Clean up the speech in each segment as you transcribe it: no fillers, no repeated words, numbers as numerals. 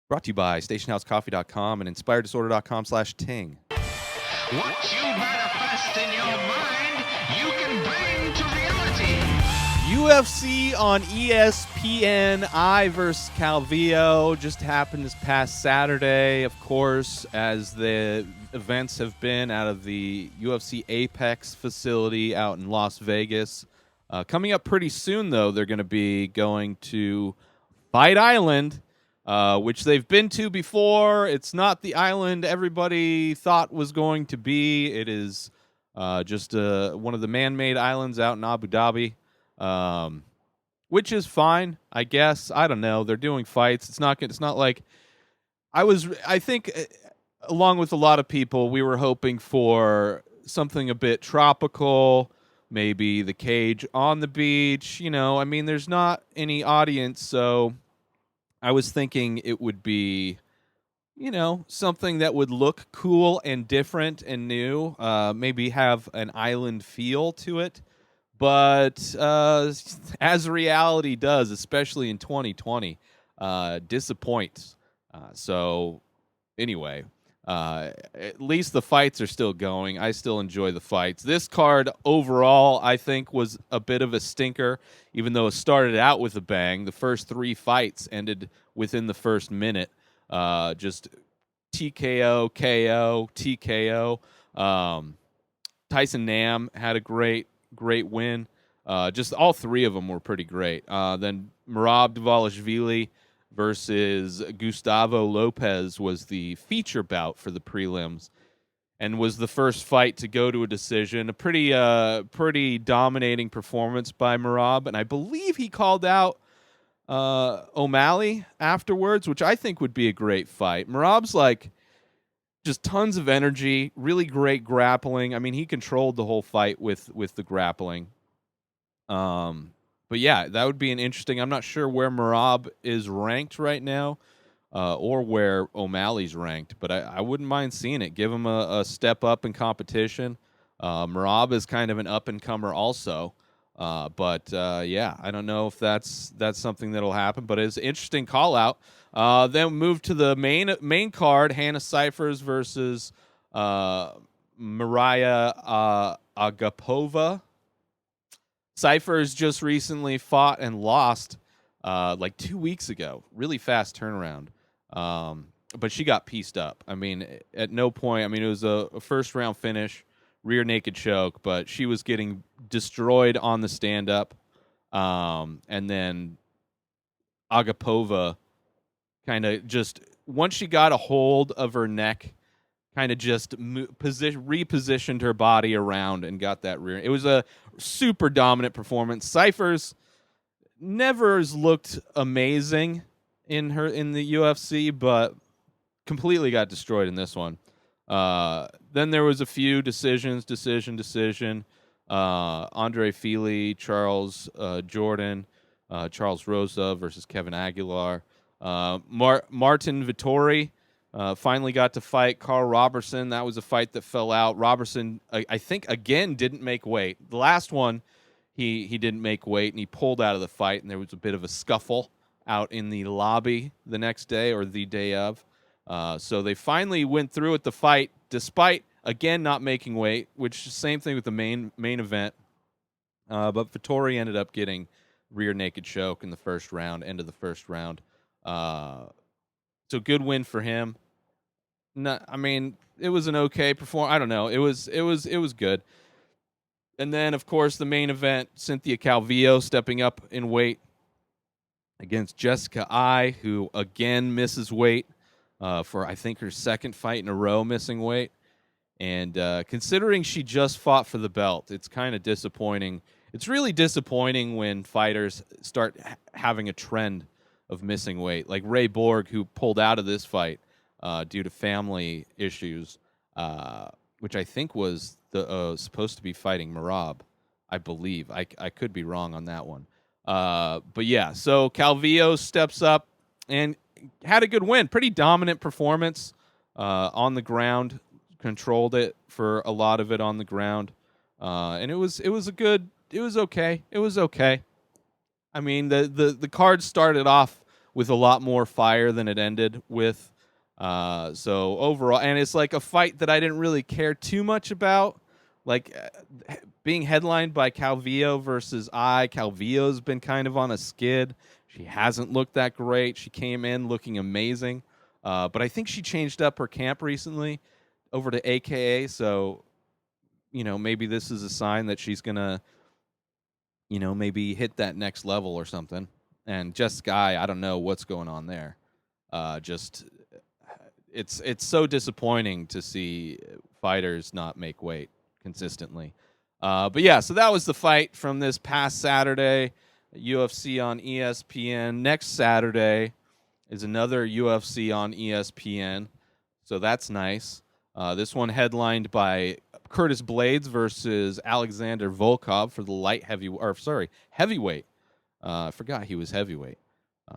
Brought to you by stationhousecoffee.com and inspireddisorder.com/ting. What you manifest in your mind, you can bring to reality. UFC on ESPN, I versus Calvillo, just happened this past Saturday, of course, as the events have been out of the UFC APEX facility out in Las Vegas. Coming up pretty soon, though, they're going to be going to Fight Island, which they've been to before. It's not the island everybody thought was going to be. It is just one of the man-made islands out in Abu Dhabi, which is fine, I guess. I don't know. They're doing fights. It's not like I think, along with a lot of people, we were hoping for something a bit tropical. Maybe the cage on the beach. I mean, there's not any audience, so I was thinking it would be, something that would look cool and different and new. Maybe have an island feel to it. But as reality does, especially in 2020, disappoints. So anyway, at least the fights are still going. I still enjoy the fights. This card overall, I think, was a bit of a stinker, even though it started out with a bang. The first three fights ended within the first minute. Just TKO, KO, TKO. Tyson Nam had a great win. Just all three of them were pretty great. Then Merab Dvalishvili versus Gustavo Lopez was the feature bout for the prelims, and was the first fight to go to a decision. A pretty dominating performance by Merab, and I believe he called out O'Malley afterwards, which I think would be a great fight. Merab's just tons of energy, really great grappling. I mean, he controlled the whole fight with the grappling. But yeah, that would be an interesting. I'm not sure where Merab is ranked right now, or where O'Malley's ranked, but I wouldn't mind seeing it. Give him a step up in competition. Merab is kind of an up and comer also, but yeah, I don't know if that's something that'll happen. But it's an interesting call out. Then move to the main card: Hannah Cifers versus Mariah Agapova. Cifers just recently fought and lost 2 weeks ago. Really fast turnaround. But she got pieced up. I mean, at no point. I mean, it was a first-round finish, rear naked choke, but she was getting destroyed on the stand-up. And then Agapova kind of just, once she got a hold of her neck, kind of just repositioned her body around and got that rear. It was a super dominant performance. Cifers never has looked amazing in the UFC, but completely got destroyed in this one. Then there was a few decision. Andre Fili, Charles Jordan, Charles Rosa versus Kevin Aguilar. Martin Vittori finally got to fight Carl Robertson. That was a fight that fell out. Robertson, I think, again, didn't make weight. The last one, he didn't make weight, and he pulled out of the fight, and there was a bit of a scuffle out in the lobby the next day or the day of. So they finally went through with the fight, despite, again, not making weight, which is the same thing with the main event. But Vittori ended up getting rear naked choke in the first round, end of the first round. So good win for him. I mean, it was an okay performance. I don't know. It was good. And then, of course, the main event: Cynthia Calvillo stepping up in weight against Jessica Ai, who again misses weight for, I think, her second fight in a row missing weight. And considering she just fought for the belt, it's kind of disappointing. It's really disappointing when fighters start having a trend of missing weight, like Ray Borg, who pulled out of this fight due to family issues, which I think was supposed to be fighting Merab, I believe. I could be wrong on that one. But yeah, so Calvillo steps up and had a good win. Pretty dominant performance on the ground. Controlled it for a lot of it on the ground. And it was okay. It was okay. I mean, the card started off with a lot more fire than it ended with. So overall, and it's like a fight that I didn't really care too much about, like being headlined by Calvillo versus Calvillo's been kind of on a skid. She hasn't looked that great. She came in looking amazing, but I think she changed up her camp recently over to AKA. So, maybe this is a sign that she's gonna, maybe hit that next level or something. And Jess Guy, I don't know what's going on there. It's so disappointing to see fighters not make weight consistently. But yeah, so that was the fight from this past Saturday, UFC on ESPN. Next Saturday is another UFC on ESPN, so that's nice. This one headlined by Curtis Blaydes versus Alexander Volkov for the heavyweight. I forgot he was heavyweight.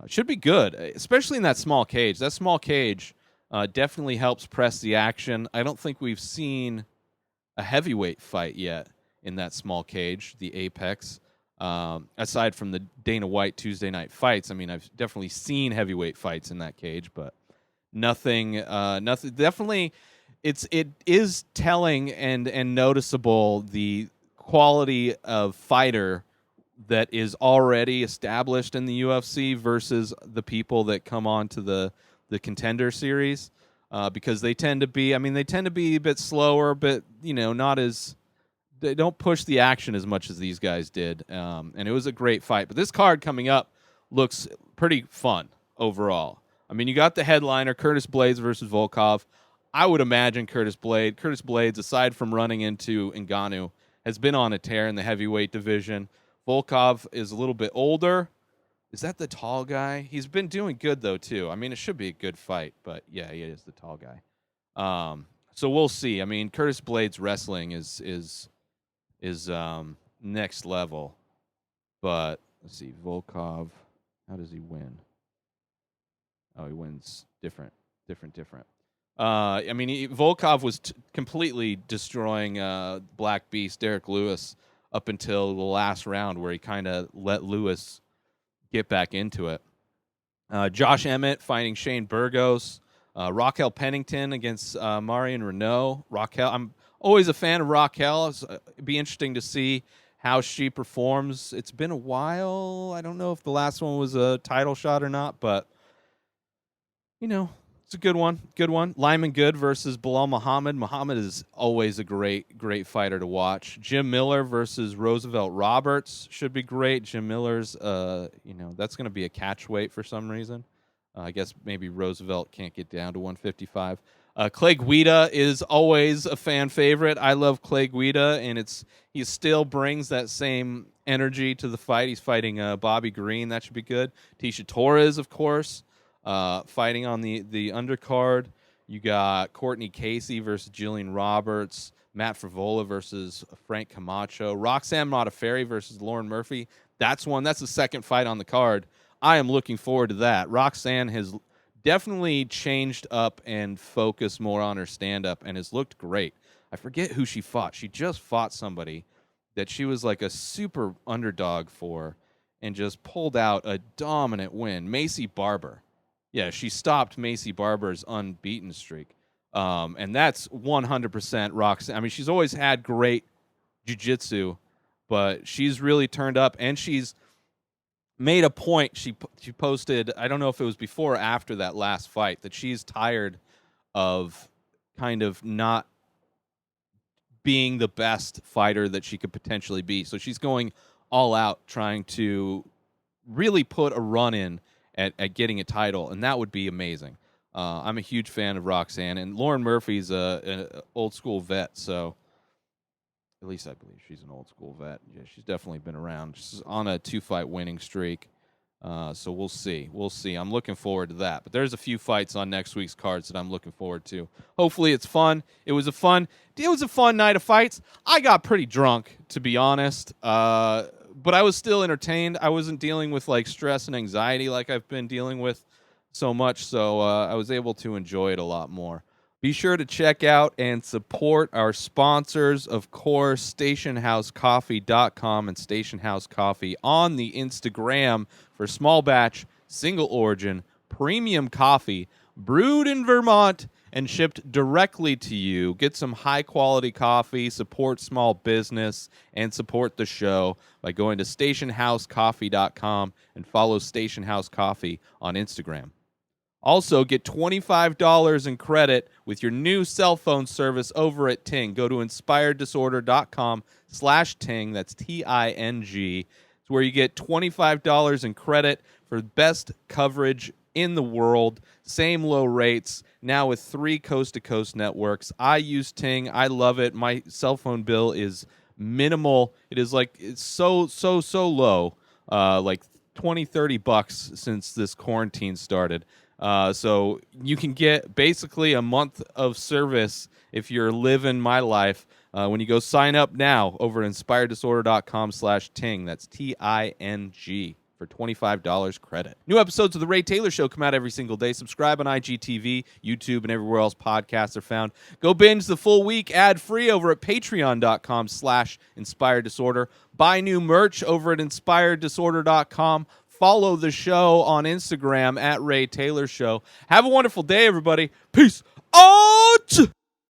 Should be good, especially in that small cage. That small cage definitely helps press the action. I don't think we've seen a heavyweight fight yet in that small cage, the Apex. Aside from the Dana White Tuesday night fights, I mean, I've definitely seen heavyweight fights in that cage, but nothing. Definitely, it is telling and noticeable the quality of fighter that is already established in the UFC versus the people that come on to the Contender Series, because they tend to be a bit slower, but they don't push the action as much as these guys did. And it was a great fight. But this card coming up looks pretty fun overall. I mean, you got the headliner, Curtis Blaydes versus Volkov. I would imagine Curtis Blaydes, aside from running into Ngannou, has been on a tear in the heavyweight division. Volkov is a little bit older. Is that the tall guy? He's been doing good, though, too. I mean, it should be a good fight, but yeah, he is the tall guy. So we'll see. I mean, Curtis Blaydes' wrestling is next level. But let's see, Volkov, how does he win? Oh, he wins different. I mean, Volkov was completely destroying Black Beast Derek Lewis up until the last round, where he kind of let Lewis get back into it. Josh Emmett fighting Shane Burgos. Raquel Pennington against Marion Renault. I'm always a fan of Raquel. It'd be interesting to see how she performs. It's been a while. I don't know if the last one was a title shot or not, but it's a good one. Lyman Good versus Bilal Muhammad. Muhammad is always a great fighter to watch. Jim Miller versus Roosevelt Roberts should be great. Jim Miller's, that's going to be a catch weight for some reason. I guess maybe Roosevelt can't get down to 155. Clay Guida is always a fan favorite. I love Clay Guida, and he still brings that same energy to the fight. He's fighting Bobby Green. That should be good. Tisha Torres, of course. Fighting on the undercard, you got Courtney Casey versus Jillian Roberts, Matt Frivola versus Frank Camacho, Roxanne Modafferi versus Lauren Murphy. That's the second fight on the card. I am looking forward to that. Roxanne has definitely changed up and focused more on her stand-up and has looked great. I forget who she fought. She just fought somebody that she was like a super underdog for and just pulled out a dominant win. Macy Barber. Yeah, she stopped Macy Barber's unbeaten streak. And that's 100% Roxanne. I mean, she's always had great jiu-jitsu, but she's really turned up, and she's made a point. She posted, I don't know if it was before or after that last fight, that she's tired of kind of not being the best fighter that she could potentially be. So she's going all out, trying to really put a run in at getting a title, and that would be amazing. I'm a huge fan of Roxanne, and Lauren Murphy's an old school vet, so at least I believe she's an old school vet. Yeah, she's definitely been around. She's on a 2-fight winning streak, so we'll see. I'm looking forward to that. But there's a few fights on next week's cards that I'm looking forward to. Hopefully it's fun. It was a fun night of fights. I got pretty drunk, to be honest. But I was still entertained. I wasn't dealing with like stress and anxiety like I've been dealing with so much, so I was able to enjoy it a lot more. Be sure to check out and support our sponsors, of course, stationhousecoffee.com and Station House Coffee on the Instagram for small batch single origin, premium coffee, brewed in Vermont and shipped directly to you. Get some high-quality coffee, support small business, and support the show by going to stationhousecoffee.com and follow Station House Coffee on Instagram. Also, get $25 in credit with your new cell phone service over at Ting. Go to inspireddisorder.com/Ting. That's Ting. It's where you get $25 in credit for best coverage in the world. Same low rates, now with 3 coast-to-coast networks. I use Ting. I love it. My cell phone bill is minimal. It's so low, like $20-30 since this quarantine started. So you can get basically a month of service if you're living my life when you go sign up now over at inspireddisorder.com/Ting. That's Ting for $25 credit. New episodes of The Ray Taylor Show come out every single day. Subscribe on IGTV, YouTube, and everywhere else podcasts are found. Go binge the full week ad-free over at patreon.com/inspireddisorder. Buy new merch over at inspireddisorder.com. Follow the show on Instagram at Ray Taylor Show. Have a wonderful day, everybody. Peace out!